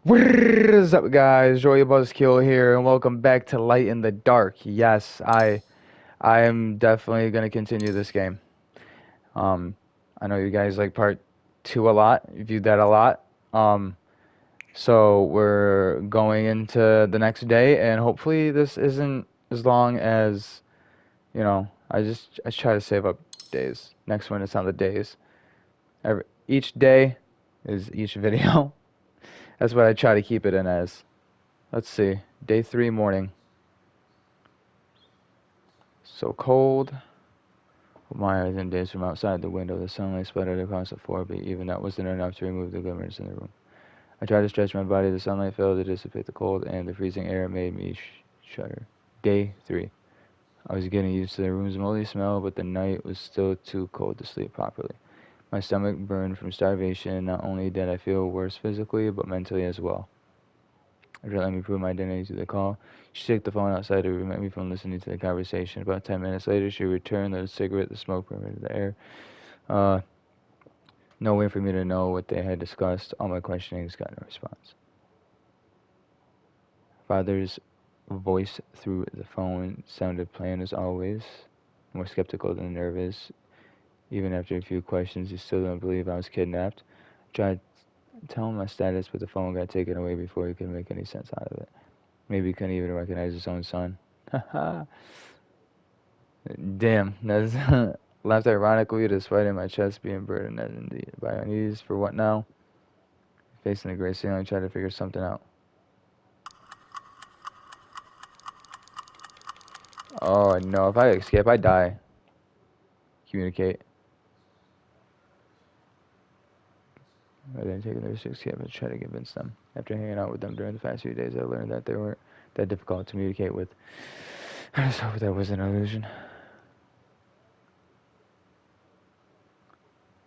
What is up, guys? Joy Buzzkill here, and welcome back to Light in the Dark. Yes, I am definitely gonna continue this game. Um, I know you guys like part two a lot, you viewed that a lot. Um, so we're going into the next day, and hopefully this isn't as long as I try to save up days. Next one is on the days. Each day is each video. That's what I try to keep it in as. Let's see, day three morning. So cold. My eyes and days from outside the window, the sunlight splattered across the floor, but even that wasn't enough to remove the glimmers in the room. I tried to stretch my body. The sunlight failed to dissipate the cold, and the freezing air made me shudder. Day 3. I was getting used to the room's moldy smell, but the night was still too cold to sleep properly. My stomach burned from starvation. Not only did I feel worse physically, but mentally as well. After letting me prove my identity to the call, she took the phone outside to prevent me from listening to the conversation. About 10 minutes later, she returned the cigarette, the smoke permeated the air. Uh, no way for me to know what they had discussed. All my questionings got no response. Father's voice through the phone sounded plain as always, more skeptical than nervous. Even after a few questions, he still didn't believe I was kidnapped. I tried to tell him my status, but the phone got taken away before he could make any sense out of it. Maybe he couldn't even recognize his own son. Damn, that's laughed ironically despite in my chest being burdened as indeed by unease. For what now? Facing the gray ceiling, trying to figure something out. Oh no, if I escape, I die. Communicate. I didn't take the risk to escape, but try to convince them. After hanging out with them during the past few days, I learned that they weren't that difficult to communicate with. I just hope that was an illusion.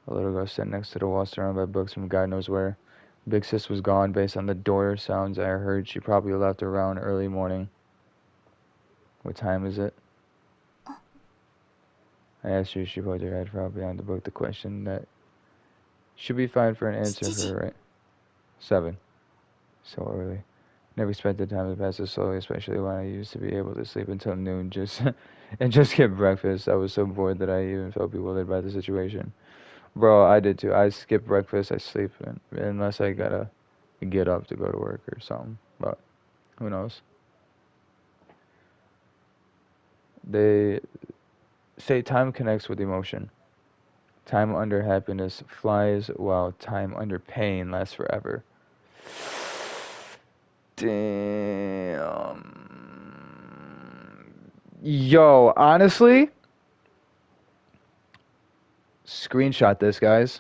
A little girl sat next to the wall surrounded by books from God knows where. Big Sis was gone based on the door sounds I heard. She probably left around early morning. What time is it? I asked her. She put her head far beyond the book. The question that should be fine for an answer 7 時。for right. 7. So early. Never expected time to pass so slowly, especially when I used to be able to sleep until noon just and just get breakfast. I was so bored that I even felt bewildered by the situation. Bro, I did too. I skip breakfast, I sleep unless I gotta get up to go to work or something. But who knows? They say time connects with emotion. Time under happiness flies while time under pain lasts forever. Damn. Yo, honestly, screenshot this, guys.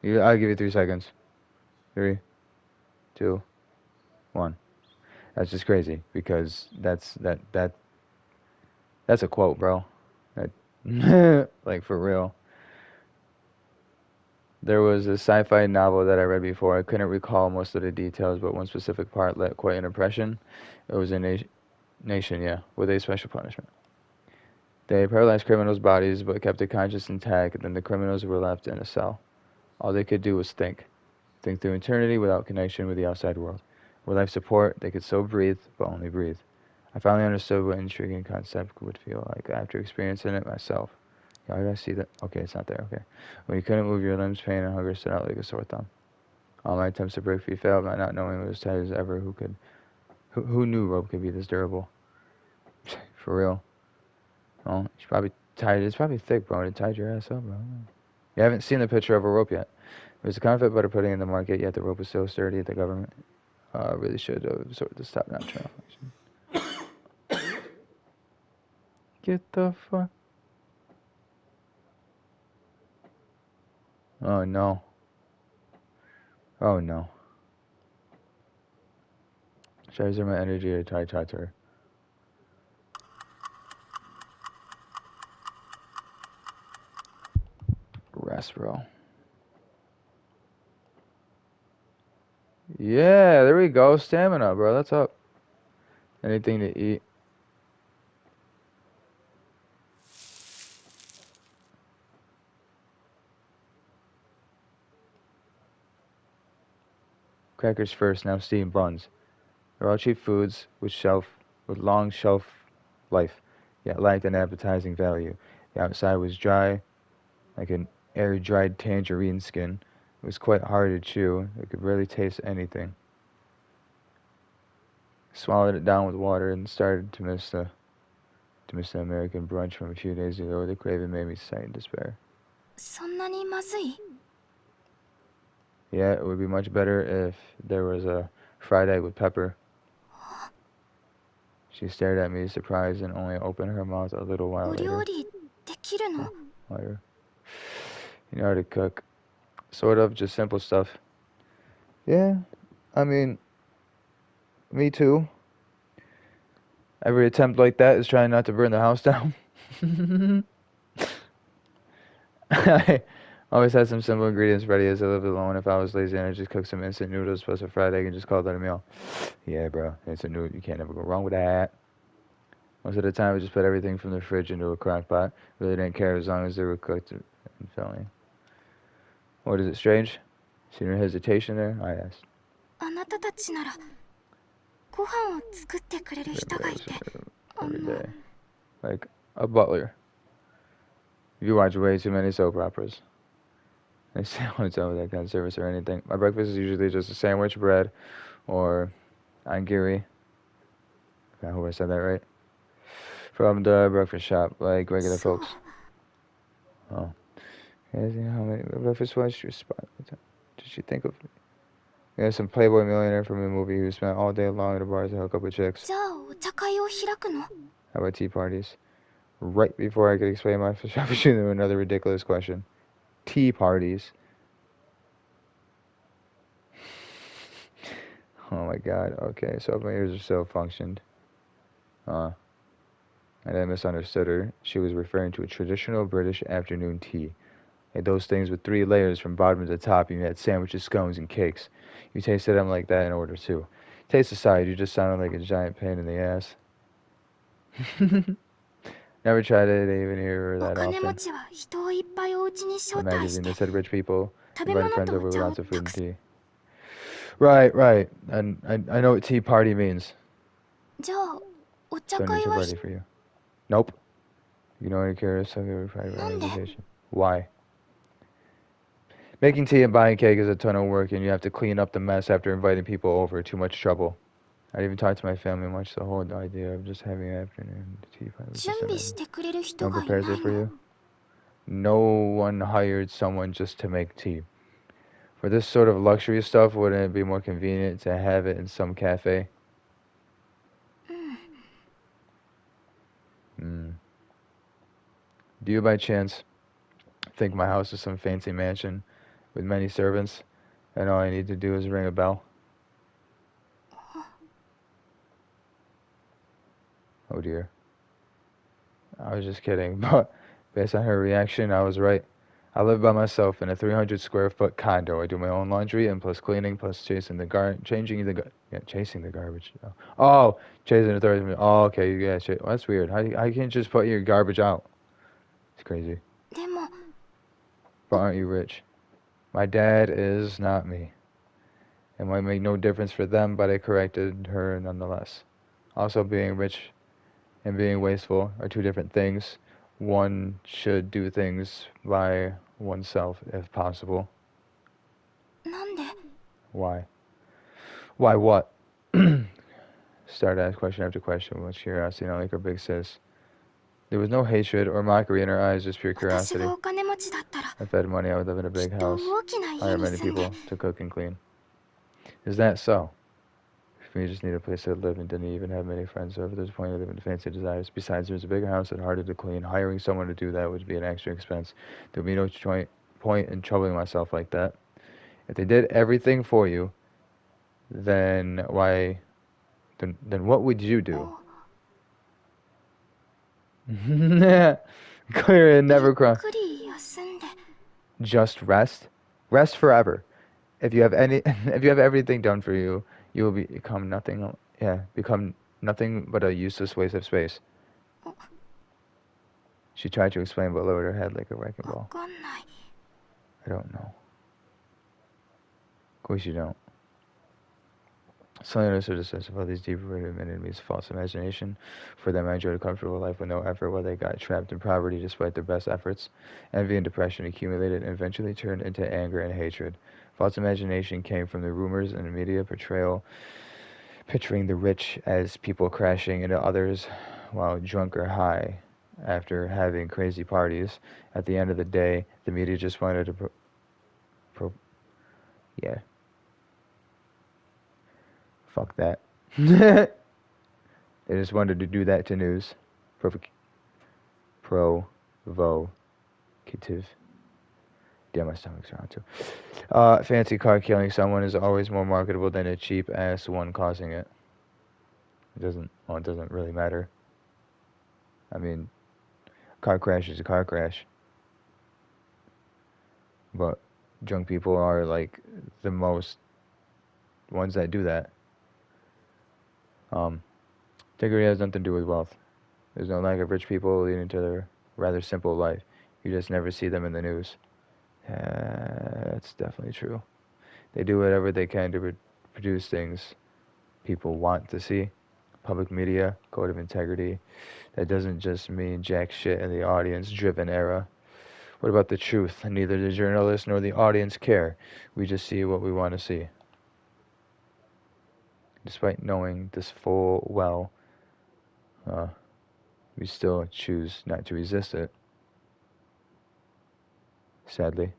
I'll give you 3 seconds. Three, two, one. That's just crazy because that's a quote, bro. That, like for real. There was a sci-fi novel that I read before. I couldn't recall most of the details, but one specific part left quite an impression. It was a nation, yeah, with a special punishment. They paralyzed criminals' bodies but kept the conscience intact, and then the criminals were left in a cell. All they could do was think through eternity without connection with the outside world. With life support, they could still breathe, but only breathe. I finally understood what an intriguing concept would feel like after experiencing it myself. Yeah, I gotta see that. Okay, it's not there. Okay. When you couldn't move your limbs, pain and hunger stood out like a sore thumb. All my attempts to break free failed by not knowing it was tight as ever. Who knew rope could be this durable? For real. Oh, it's probably tied. It's probably thick, bro. It tied your ass up, bro. You haven't seen the picture of a rope yet. It was a counterfeit butter pudding in the market, yet the rope was so sturdy the government really should have sort of this top-notch malfunction. Get the fuck. Oh no. Oh no. Should I reserve my energy to try to talk to her? Rest, bro. Yeah, there we go. Stamina, bro. That's up. Anything to eat. Crackers first, now steamed buns. They're all cheap foods with long shelf life, yet lacked an appetizing value. The outside was dry, like an air-dried tangerine skin. It was quite hard to chew. It could barely taste anything. Swallowed it down with water and started to miss the American brunch from a few days ago. The craving made me sight in despair. そんなにまずい Yeah, it would be much better if there was a fried egg with pepper. She stared at me, surprised, and only opened her mouth a little while お料 later. 理できるの Later. You know how to cook. Sort of, just simple stuff. Yeah, I mean, me too. Every attempt like that is trying not to burn the house down. I always had some simple ingredients ready as I lived alone. If I was lazy, and I just cook some instant noodles plus a fried egg and just call that a meal. Yeah, bro, instant noodle, you can't never go wrong with that. Most of the time, I just put everything from the fridge into a crock pot. Really didn't care as long as they were cooked and filling. What is it, strange? Seen her hesitation there? I asked. あなたたちならご飯を作ってくれる人がいて Every day. Like a butler. You watch way too many soap operas. They say I want to tell me that kind of service or anything. My breakfast is usually just a sandwich, bread, or angiri. I hope I said that right. From the breakfast shop, like regular そう folks. Oh. Asking how many breakfast was your spot? Did she think of? Yeah, some Playboy millionaire from a movie who spent all day long at a bar to hook up with chicks. じゃあお茶会を開くの How about tea parties? Right before I could explain my frustration to another ridiculous question. Tea parties. Oh my god, okay, so my ears are still functioned. And I misunderstood her. She was referring to a traditional British afternoon tea. Like those things with 3 layers from bottom to top. You had sandwiches, scones, and cakes. You tasted them like that in order too. Taste aside, you just sounded like a giant pain in the ass. Never tried it, I even hear her お that 金持 often. ちは人をいっぱいお家に The 招待し magazine て that said rich people 食べ invited 物 friends と over お with 茶を lots of た food く and さん tea. Right. And I know what tea party means. じゃあお茶 So 会 news は ready for you. Nope. You know any curious subject private なんで invitation. Why? Making tea and buying cake is a ton of work, and you have to clean up the mess after inviting people over. Too much trouble. I didn't even talk to my family much. The whole idea of just having an afternoon tea party was 準 just 備 an してくれる No 人 one がい prepares な it い for の you. No one hired someone just to make tea. For this sort of luxury stuff, wouldn't it be more convenient to have it in some cafe? うん Hmm. Do you by chance think my house is some fancy mansion with many servants, and all I need to do is ring a bell? Oh dear. I was just kidding, but based on her reaction, I was right. I live by myself in a 300 square foot condo. I do my own laundry and plus cleaning, plus chasing the garbage. Oh, chasing the garbage. Oh, okay, yeah, well, that's weird. How you can't just put your garbage out? It's crazy. でも But aren't you rich? My dad is not me. It might make no difference for them, but I corrected her nonetheless. Also, being rich and being wasteful are 2 different things. One should do things by oneself if possible. なんで Why? Why what? Started to ask question after question with curiosity, not like her big sis. There was no hatred or mockery in her eyes, just pure 私 curiosity. がお金持ちだったら If I had money, I would live in a きっ big と house, 大きな家 hire に many 住んで people to cook and clean. Is that so? We just need a place to live and didn't even have many friends, so if there's a point of living to fancy desires. Besides, there's a bigger house and harder to clean. Hiring someone to do that would be an extra expense. There would be no point in troubling myself like that. If they did everything for you, then why? Then what would you do? お Clear and ゆっ never cry. くり休んで Just rest. Rest forever. If you have if you have everything done for you, you will become nothing. Yeah, become nothing but a useless waste of space. She tried to explain, but lowered her head like a wrecking わ ball. かんない I don't know. Of course you don't. Silliness or dismissive of all these deep-rooted enemies, false imagination. For them, I enjoyed a comfortable life with no effort while they got trapped in poverty despite their best efforts. Envy and depression accumulated and eventually turned into anger and hatred. False imagination came from the rumors and the media portrayal, picturing the rich as people crashing into others while drunk or high after having crazy parties. At the end of the day, the media just wanted to pro- yeah, fuck that. They just wanted to do that to news. Provocative. Damn, my stomach's around too. Fancy car killing someone is always more marketable than a cheap ass one causing it. It doesn't really matter. I mean, car crash is a car crash. But drunk people are like the most ones that do that. Um, Integrity has nothing to do with wealth. There's no lack of rich people leading to their rather simple life. You just never see them in the news. That's definitely true. They do whatever they can to produce things people want to see. Public media, code of integrity. That doesn't just mean jack shit in the audience-driven era. What about the truth? Neither the journalist nor the audience care. We just see what we want to see. Despite knowing this full well, uh, we still choose not to resist it. Sadly.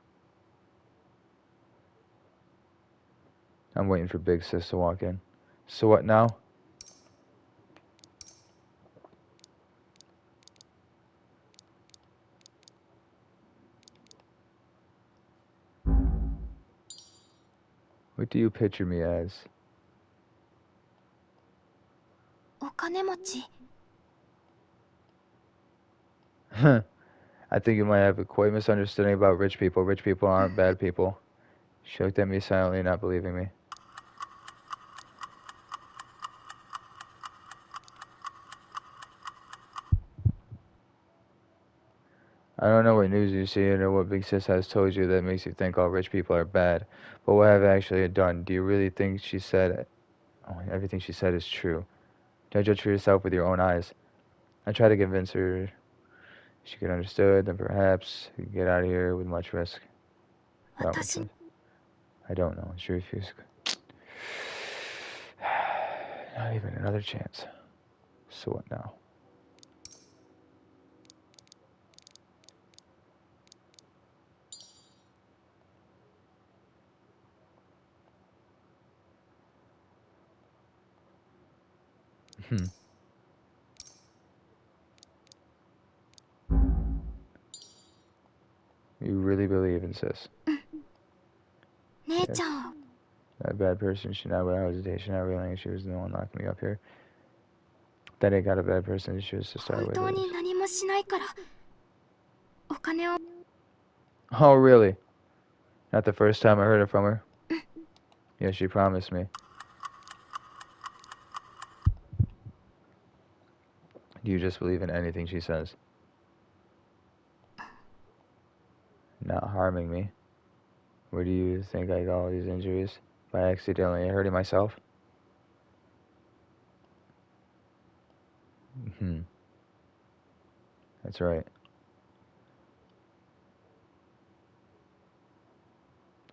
I'm waiting for Big Sis to walk in. So what now? What do you picture me as? お金持ち。 I think you might have a quite misunderstanding about rich people. Rich people aren't bad people. She looked at me silently, not believing me. I don't know what news you see or what Big Sis has told you that makes you think all rich people are bad, but what have I actually done? Do you really think she said everything she said is true? Don't judge for yourself with your own eyes. I tried to convince her she could understood, then perhaps we could get out of here with much risk. Well, 私 I don't know. She refused. Not even another chance. So what now? Hmm. You really believe in sis? 姉ち Yes. ゃんを That bad person should not without hesitation, not realizing she was the one locking me up here. That ain't got a bad person, she was to start 本 with. 当に何もしないからお金を Oh, really? Not the first time I heard it from her? Yeah, she promised me. Do you just believe in anything she says? Not harming me. Where do you think I got all these injuries? By accidentally hurting myself? Hmm. That's right.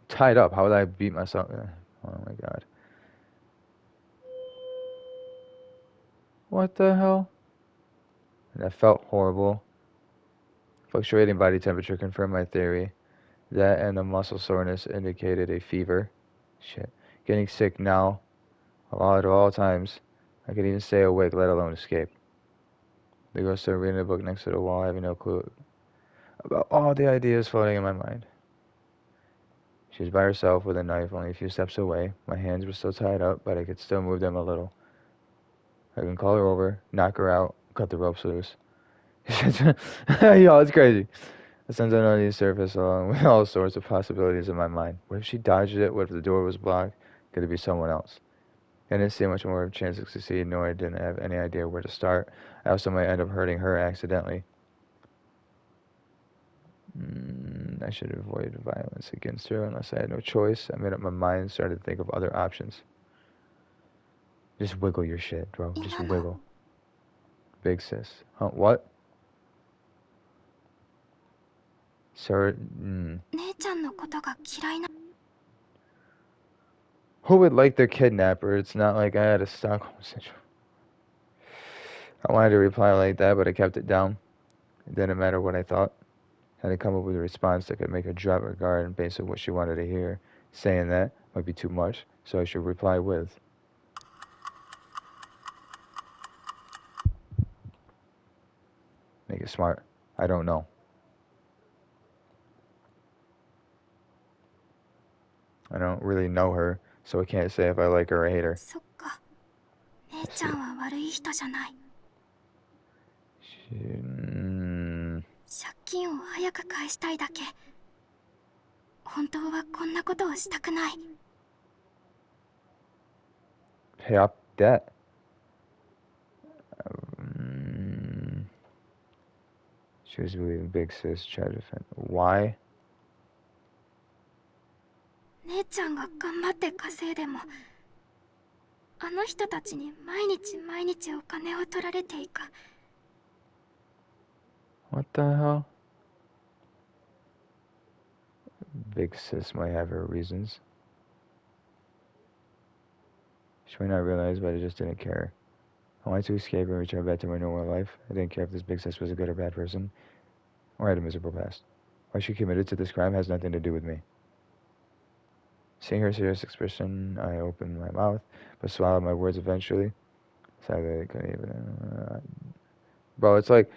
Tied up. How would I beat myself? Oh my god. What the hell? That felt horrible. Fluctuating body temperature confirmed my theory. That and the muscle soreness indicated a fever. Shit. Getting sick now, at all times. I could even stay awake, let alone escape. The ghost started reading a book next to the wall, having no clue about all the ideas floating in my mind. She was by herself with a knife only a few steps away. My hands were still tied up, but I could still move them a little. I can call her over, knock her out, cut the ropes loose. Yo, it's crazy. A sense of unease surfaced along with all sorts of possibilities in my mind. What if she dodged it? What if the door was blocked? Could it be someone else? I didn't see much more of a chance to succeed, nor I didn't have any idea where to start. I also might end up hurting her accidentally. I should avoid violence against her unless I had no choice. I made up my mind and started to think of other options. Just wiggle your shit, bro. Just 今の wiggle. Big sis. Huh? What? Sir? 姉ちゃんのことが嫌いな Who would like their kidnapper? It's not like I had a Stockholm syndrome. I wanted to reply like that, but I kept it down. It didn't matter what I thought. I had to come up with a response that could make her drop her guard based on what she wanted to hear. Saying that might be too much, so I should reply with. Make it smart. I don't know. I don't really know her, so I can't say if I like her or hate her. そっか姉ちゃんは悪い人じゃない Mm, 借金を早く返したいだけ本当はこんなことをしたくない pay off debt. Mm, she was believing big sis tried to defend. Why? 姉ちゃんが頑張って稼いでもあの人たちに毎日毎日お金を取られていく What the hell? Big sis might have her reasons. She might not realize, but I just didn't care. I wanted to escape and return back to my normal life. I didn't care if this big sis was a good or bad person, or had a miserable past. Why she committed to this crime has nothing to do with me. Seeing her serious expression, I opened my mouth, but swallowed my words eventually. Sadly, I couldn't even. Bro, it's like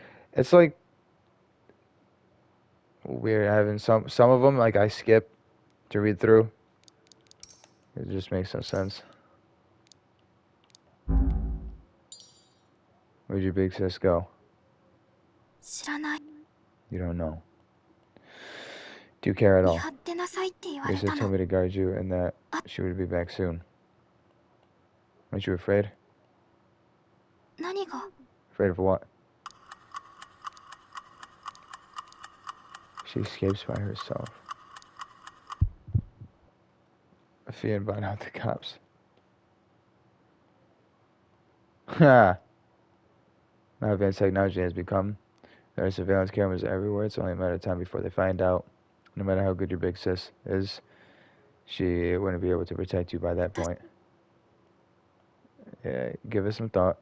we're having some of them like I skip to read through. It just makes no sense. Where'd your big sis go? 知らない You don't know. Do you care at 見 all? 張ってなさいって言わ Your れ sis た told の me to guard you and that she would be back soon. Aren't you afraid? 何が Afraid of what? She escapes by herself. Fia and bought out the cops. Ha! Now advanced technology has become. There are surveillance cameras everywhere. It's only a matter of time before they find out. No matter how good your big sis is, she wouldn't be able to protect you by that point. Yeah, give it some thought.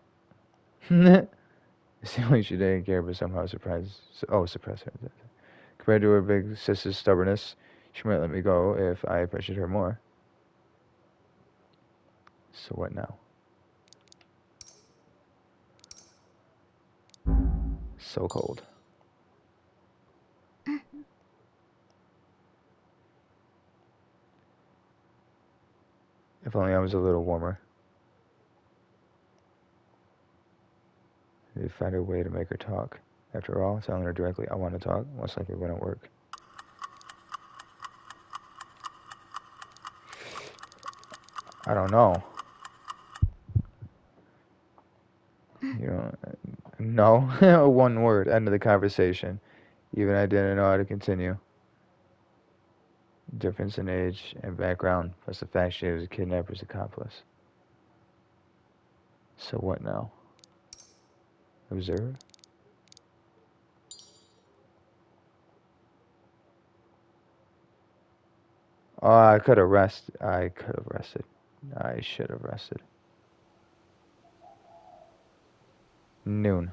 It seemed like she didn't care, but somehow suppress her. Compared to her big sister's stubbornness, she might let me go if I pressured her more. So what now? So cold. If only I was a little warmer. They'd find a way to make her talk. After all, telling her directly I want to talk most likely wouldn't work. I don't know. You know, no. One word. End of the conversation. Even I didn't know how to continue. Difference in age and background, plus the fact she was a kidnapper's accomplice. So what now? Observe? Oh, I could have rested. I should have rested. Noon.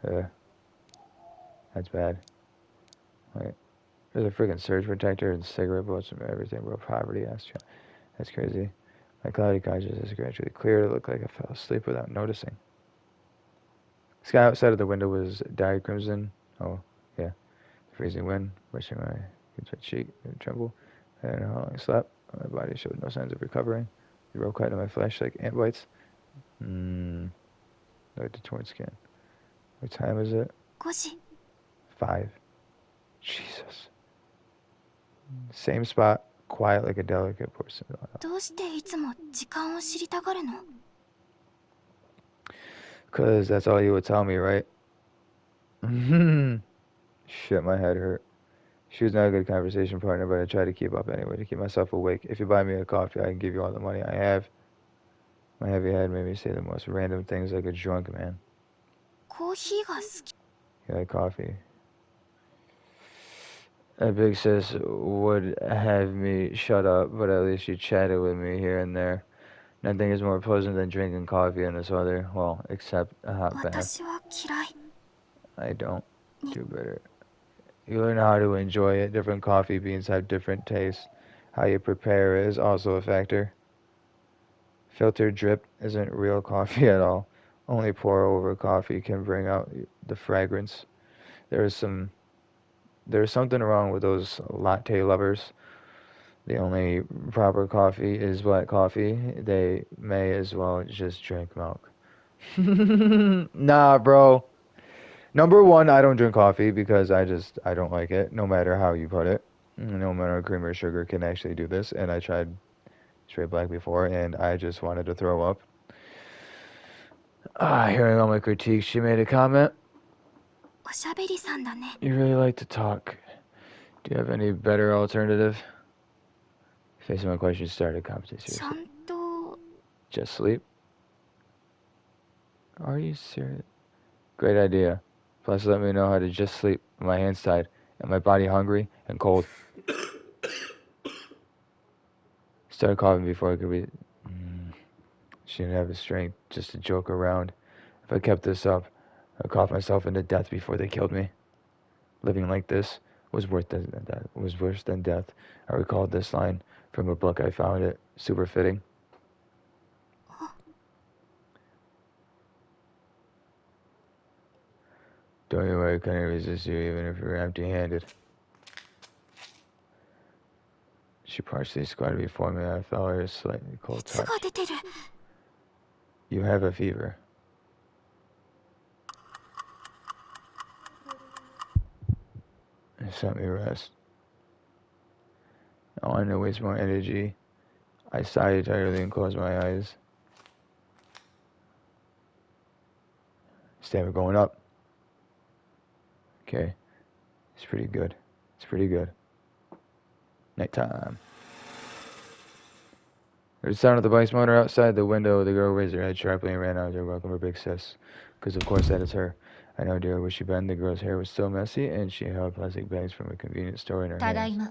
That's bad. Wait. There's a freaking surge protector and cigarette bullets and everything, bro. Poverty, that's crazy. My cloudy consciousness is gradually clear. It looked like I fell asleep without noticing. The sky outside of the window was dyed crimson. Oh, yeah. The freezing wind, brushing my cheek and tremble. I don't know how long I slept. My body showed no signs of recovering. The rope cut into my flesh like ant bites. Like the torn skin. What time is it? 5時 5. Jesus. Same spot, quiet like a delicate porcelain. どうしていつも時間を知りたがるの Cause that's all you would tell me, right? Shit, my head hurt. She was not a good conversation partner, but I tried to keep up anyway to keep myself awake. If you buy me a coffee, I can give you all the money I have. My heavy head made me say the most random things like a drunk man. コーヒーが好き。 You like coffee? That big sis would have me shut up, but at least she chatted with me here and there. Nothing is more pleasant than drinking coffee in this weather. Well, except a hot bath. 私は嫌い。 I don't do better. You learn how to enjoy it. Different coffee beans have different tastes. How you prepare is also a factor. Filtered drip isn't real coffee at all. Only pour over coffee can bring out the fragrance. There's something wrong with those latte lovers. The only proper coffee is black coffee. They may as well just drink milk. Nah, bro. Number one, I don't drink coffee because I don't like it, no matter how you put it. No matter cream or sugar can actually do this, and I tried straight black before, and I just wanted to throw up. Hearing all my critiques, she made a comment. おしゃべりさんだね。 You really like to talk. Do you have any better alternative? Facing my question, started a conversation. ちゃんと Just sleep? Are you serious? Great idea. Plus, let me know how to just sleep with my hands tied and my body hungry and cold. Started coughing before I could read. She didn't have the strength just to joke around. If I kept this up, I'd cough myself into death before they killed me. Living like this was worse than death. I recalled this line from a book. I found it super fitting. Don't you worry, I couldn't resist you even if you were empty-handed. She partially squatted before me. I felt her slightly cold 熱 touch. が出てる。 You have a fever. Just let me rest. I wanted to waste more energy. I sighed entirely and closed my eyes. Stamina going up. Okay. It's pretty good. It's pretty good. Nighttime. There's the sound of the bike's motor outside the window. The girl raised her head sharply and ran out to welcome her big sis. Because of course that is her. I know, dear, where she been. The girl's hair was still messy, and she held plastic bags from a convenience store in her ただい hands. ま。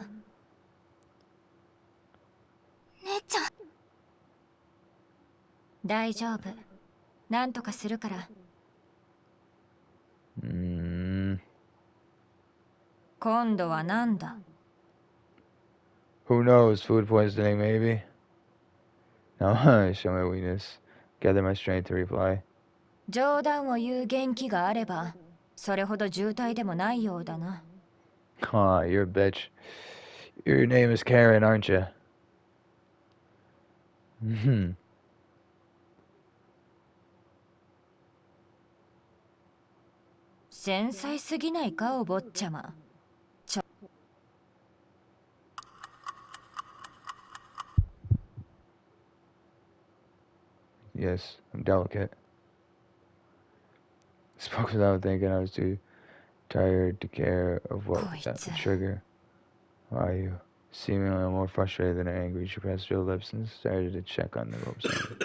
姉ちゃん。大丈夫。なんとかするから。今度はなんだ Who knows? Food poisoning, maybe? No, show my weakness. Gather my strength to reply. 冗談を言う元気があれば、それほど渋滞でもないようだな。Aw, you're a bitch. Your name is Karen, aren't you? 繊細すぎないか、お坊ちゃま。Yes, I'm delicate. Spoke without thinking. I was too tired to care of what was at the trigger. Why are you? Seemingly more frustrated than angry, she pressed her lips and started to check on the rope's end.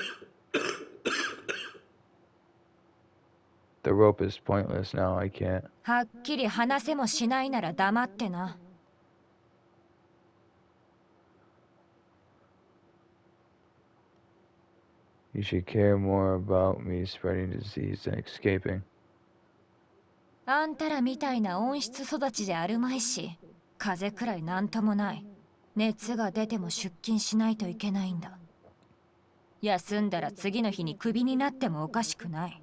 The rope is pointless now, I can't. はっきり話せもしないなら黙ってな。You should care more about me spreading disease than escaping. あんたらみたいな温室育ちじゃあるまいし、風邪くらいなんともない。熱が出ても出勤しないといけないんだ。休んだら次の日にクビになってもおかしくない。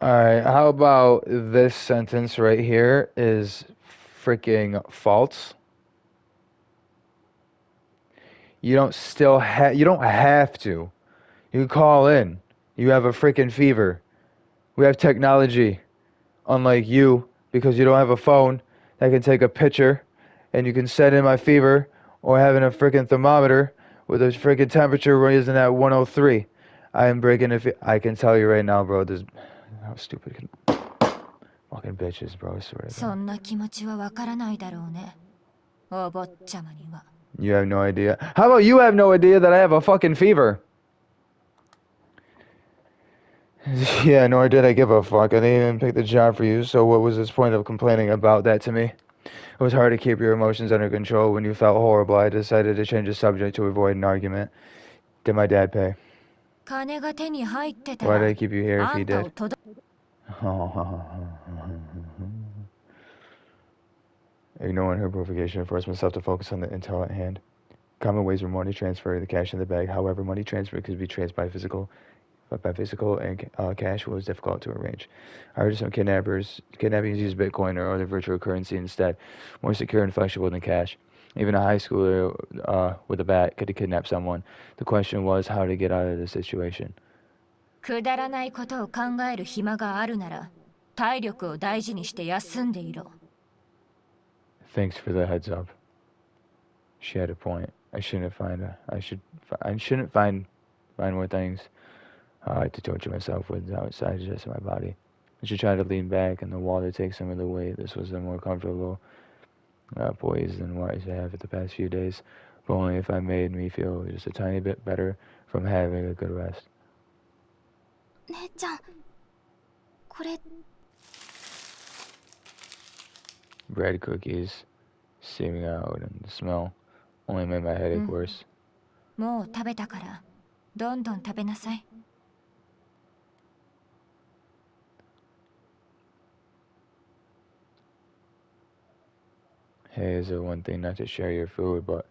Alright, how about this sentence right here is freaking false? You don't have to. You can call in. You have a freaking fever. We have technology. Unlike you, because you don't have a phone that can take a picture and you can send in my fever or having a freaking thermometer with a freaking temperature rising at 103. I am breaking I can tell you right now, bro, this how stupid can Fucking bitches, bro, I swear to そ God. んな気持ちはわからないだろうね。お坊ちゃまには。 You have no idea. How about you have no idea that I have a fucking fever? Yeah, nor did I give a fuck. I didn't even pick the job for you, so what was this point of complaining about that to me? It was hard to keep your emotions under control when you felt horrible. I decided to change the subject to avoid an argument. Did my dad pay? 金が手に入ってた Why did ら I keep you here if あ he んたを did? とど Ignoring her provocation, I forced myself to focus on the intel at hand. Common ways were money transfer, the cash in the bag. However, money transfer could be traced by physical, and cash was difficult to arrange. I heard some kidnappings use Bitcoin or other virtual currency instead, more secure and flexible than cash. Even a high schooler with a bat could kidnap someone. The question was how to get out of the situation. くだらないことを考える暇があるなら体力を大事にして休んでいろ。 Thanks for the heads up. She had a point. I shouldn't find more things to torture myself with outside just my body. I should try to lean back in the wall to take some of the weight. This was the more comfortable poise than what I have for the past few days, but only if I made me feel just a tiny bit better from having a good rest. 姉ちゃん、これ Bread cookies seeping out, and the smell only made my headache worse. もう食べたからどんどん食べなさい。 Hey, is it one thing not to share your food, but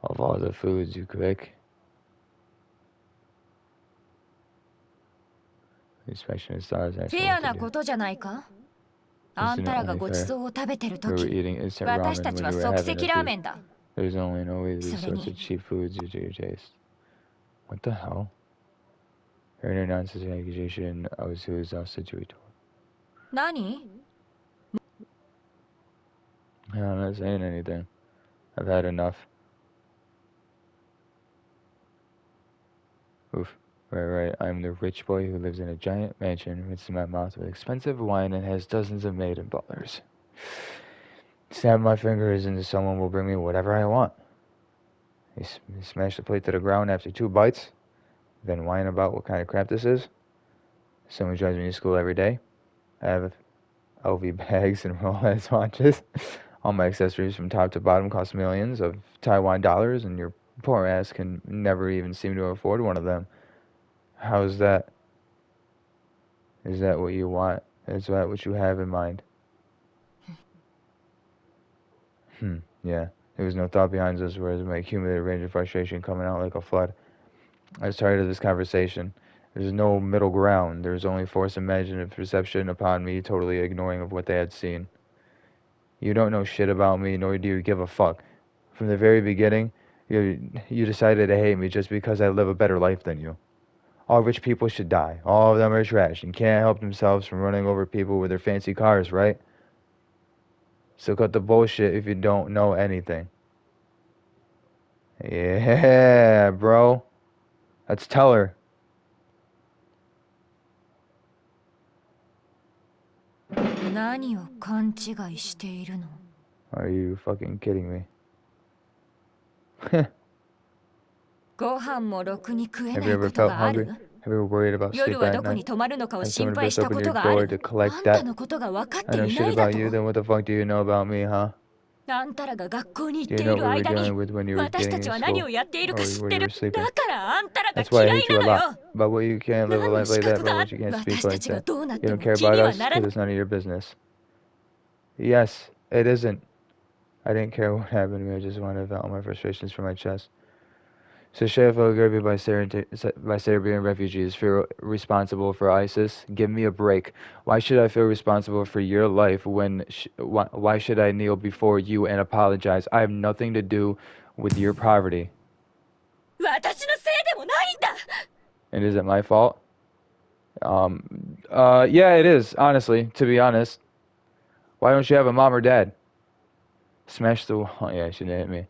of all the foods you pick, especially the stars フ actually ェア what to な do. ことじゃないか。あん Isn't た it らが only ごち fair? そうを食べてる We were 時 eating instant 私 ramen たち when は you were 即 having 席 a ラー few. メンだ。 There's only no way these それ sorts に of cheap foods due to your taste. What the hell? Heard her nonsense accusation I was who is situated. 何？ I'm not saying anything. I've had enough. Oof. Right. I'm the rich boy who lives in a giant mansion, rinses my mouth with expensive wine, and has dozens of maid and butlers. Snap my fingers and someone will bring me whatever I want. He smashed the plate to the ground after 2 bites, then whine about what kind of crap this is. Someone drives me to school every day. I have LV bags and Rolex watches. All my accessories from top to bottom cost millions of Taiwan dollars, and your poor ass can never even seem to afford one of them. How's that? Is that what you want? Is that what you have in mind? Yeah. There was no thought behind those words. My accumulated range of frustration coming out like a flood. I was tired of this conversation. There's no middle ground. There's only forced imaginative perception upon me, totally ignoring of what they had seen. You don't know shit about me, nor do you give a fuck. From the very beginning, you decided to hate me just because I live a better life than you. All rich people should die. All of them are trash and can't help themselves from running over people with their fancy cars, right? So cut the bullshit if you don't know anything. Yeah, bro. Let's tell her. 何を勘違いしているの？ Are you fucking kidding me? ご飯もろくに食え Have な you い ever こと felt があ hungry? る？ Have you ever worried about 夜 sleep は at どこに night? 泊まるのかを Has 心 someone 配 burst した open こ your とがあ door る？ to あ collect んた that? のことが分かっ I て know い shit ないだ about ろ you, う。 then what the fuck do you know about me, huh? あんたらが学校に行 Do っ you て know い what る we were 間 dealing に with when you were 私た getting ち in は何 school? をやっている Or か知っ when て you る。 were sleeping? だからあんたらが That's why I 嫌い hate you な a の lot. よ。 About what you can't live a 何の life 資 like that, 格 about が what you can't speak 私た like ちが that. どうなっ You て don't も care 気 about には us ならな because い。 it's none of your business. Yes, it isn't. I didn't care what happened to me. I just wanted to vent all my frustrations from my chest. So Sheffield Derby by Serbian refugees feel responsible for ISIS? Give me a break. Why should I feel responsible for your life when why should I kneel before you and apologize? I have nothing to do with your poverty. 私のせいでもないんだ。 And is it my fault? Yeah, it is, honestly, to be honest. Why don't you have a mom or dad? Smash the wall. Yeah, she didn't hit me.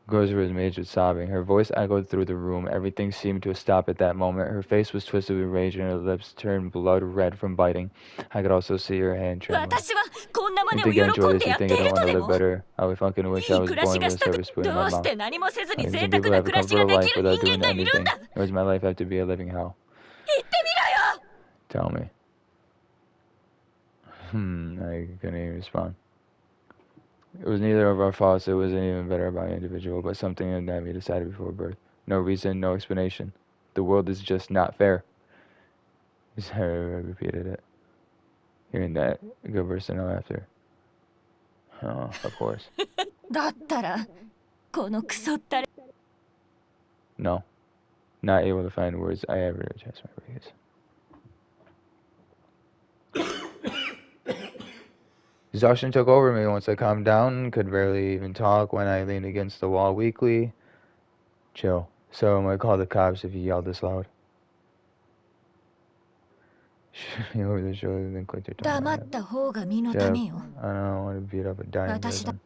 Gozer was major with sobbing. Her voice echoed through the room. Everything seemed to stop at that moment. Her face was twisted with rage and her lips turned blood red from biting. I could also see her hand trembling. 私はこんな真 You 似を think I 喜 enjoy ん this? で You やっ think て I い don't る want と to で live も better? I would fucking wish I いい was 暮らし born が with a したく silver spoon in ど my うし mouth. て何もせずに Like 贅 some 沢 people な have a 暮らしが comfortable でき life る人 without 間 doing がいるん anything. だ Or does my life have to be a living hell? 言ってみろよ Tell me. I couldn't even respond. It was neither of our faults. It wasn't even better about an individual, but something that we decided before birth. No reason, no explanation. The world is just not fair. I repeated it. Hearing that, good burst into laughter. Oh, of course. だったらこのクソったれ No. Not able to find words, I ever adjust my breeze. Exhaustion took over me once I calmed down, could barely even talk when I leaned against the wall weakly. Chill. So I might call the cops if you yelled this loud. Shoot me over the shoulder, then clicked her tongue. 黙った方が身の Jeff, ためよ I don't want to beat up a dying 私だ person.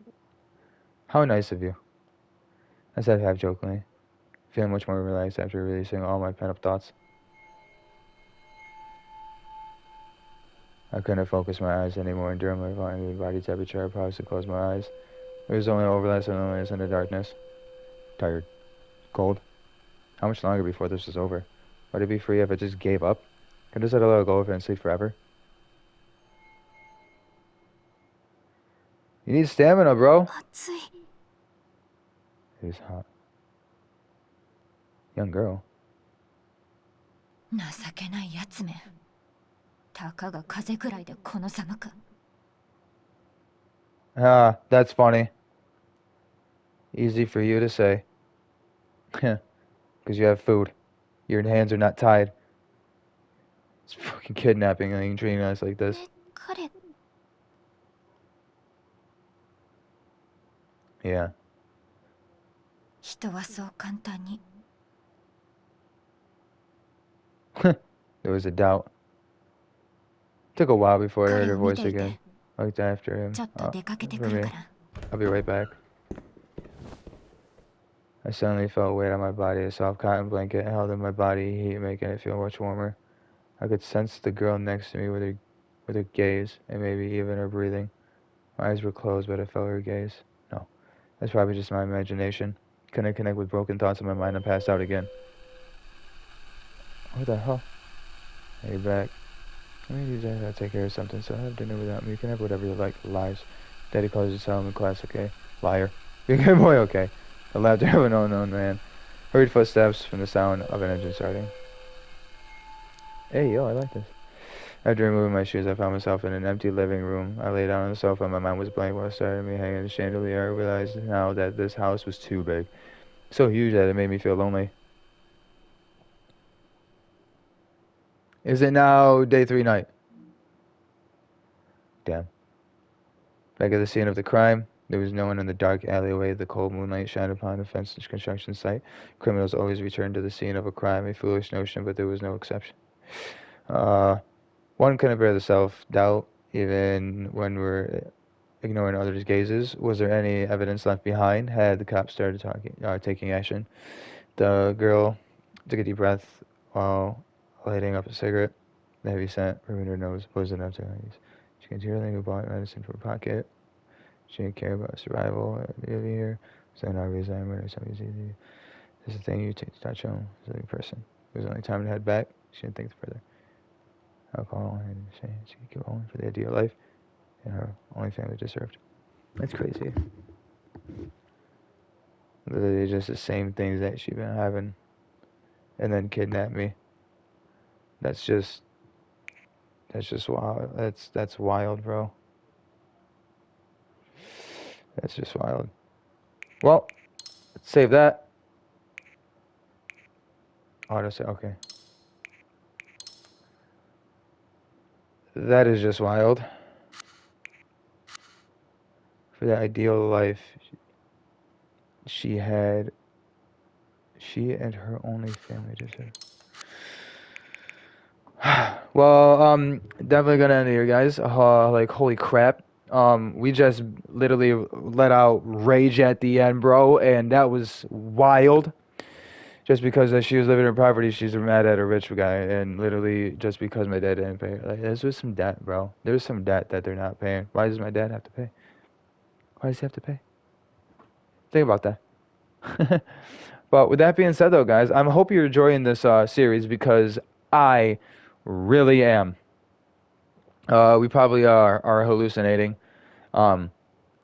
How nice of you. I said half jokingly, feeling much more relaxed after releasing all my pent-up thoughts. I couldn't focus my eyes anymore, and during my body temperature, I paused to close my eyes. It was only overlaps and loneliness in the darkness. Tired. Cold. How much longer before this was over? Would I be free if I just gave up? Could I just let it go of it and sleep forever? You need stamina, bro. 熱い It was hot. Young girl. 情けないやつめたかが風くらいでこの様か Ah, that's funny. Easy for you to say. Because you have food. Your hands are not tied. It's fucking kidnapping and you treating us like this. 彼 Yeah. 人はそう簡単に There was a doubt. Took a while before I heard 彼 her を見 voice てい again. て Looked after him. ちょっと出かけて For くる me. から I'll be right back. I suddenly felt weight on my body. A soft cotton blanket held in my body heat, making it feel much warmer. I could sense the girl next to me with her gaze, and maybe even her breathing. My eyes were closed, but I felt her gaze. No, that's probably just my imagination. Couldn't connect with broken thoughts in my mind and passed out again. What the hell? Hey, you're back. Maybe you guys gotta take care of something, so have dinner without me. You can have whatever you like. Lies. Daddy calls you Solomon class, okay? Liar. Be a good boy, okay? The laughter of an unknown man. Hurried footsteps from the sound of an engine starting. Hey, yo, I like this. After removing my shoes, I found myself in an empty living room. I lay down on the sofa. My mind was blank while it started me hanging in the chandelier. I realized now that this house was too big. So huge that it made me feel lonely. Is it now day 3 night? Damn. Back at the scene of the crime, there was no one in the dark alleyway. The cold moonlight shined upon the fenced construction site. Criminals always return to the scene of a crime, a foolish notion, but there was no exception. One couldn't bear the self-doubt, even when we're ignoring others' gazes. Was there any evidence left behind? Had the cops started taking action? The girl took a deep breath while lighting up a cigarette. The heavy scent ruined her nose, was enough to her eyes. She continually who bought medicine for her pocket. She didn't care about survival really here. So no reason I murdered somebody's easy. This is the thing you take to touch home as a living person. It was only time to head back. She didn't think further. Alcohol and shame. She could keep going for the ideal life and her only family deserved. That's crazy. Literally just the same things that she been having and then kidnap me. That's just wild. That's wild, bro. That's just wild. Well, let's save that. Auto say okay. That is just wild. For the ideal life she and her only family deserved. Well, definitely gonna end it here, guys. Like, holy crap. We just literally let out rage at the end, bro, and that was wild. Just because she was living in poverty, she's mad at a rich guy, and literally just because my dad didn't pay her. Like, there's just some debt, bro. There's some debt that they're not paying. Why does my dad have to pay? Why does he have to pay? Think about that. But with that being said, though, guys, I hope you're enjoying this series because I really am. We probably are hallucinating um,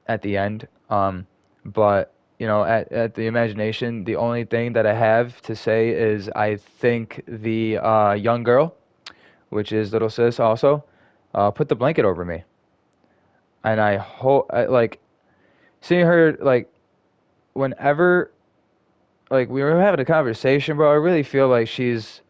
at the end. But at the imagination, the only thing that I have to say is I think the young girl, which is little sis, also put the blanket over me, and I hope like seeing her like whenever like we were having a conversation, bro. I really feel like she's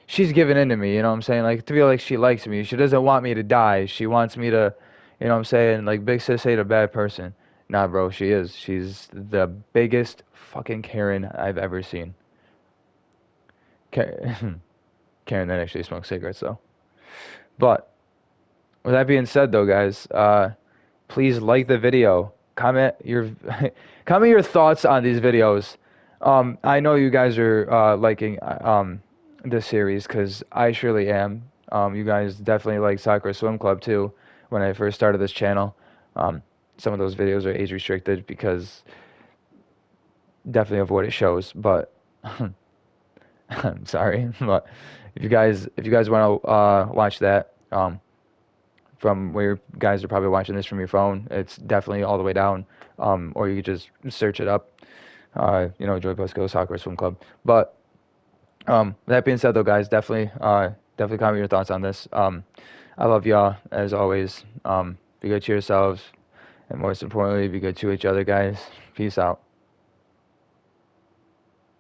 giving in to me. You know what I'm saying? Like to feel like she likes me. She doesn't want me to die. She wants me to, you know what I'm saying? Like big sis ain't a bad person. Nah, bro, she is. She's the biggest fucking Karen I've ever seen. Karen, Karen that actually smokes cigarettes though. But with that being said, though, guys, please like the video. Comment your comment your thoughts on these videos. I know you guys are liking this series because I surely am. You guys definitely like Sakura Swim Club too. When I first started this channel, um, some of those videos are age restricted because definitely of what it shows. But I'm sorry, but if you guys want to watch that, from where you guys are probably watching this from your phone. It's definitely all the way down, or you could just search it up. Joy Bosco Soccer Swim Club. But that being said, though, guys, definitely comment your thoughts on this. I love y'all as always. Be good to yourselves, and most importantly, be good to each other, guys. Peace out.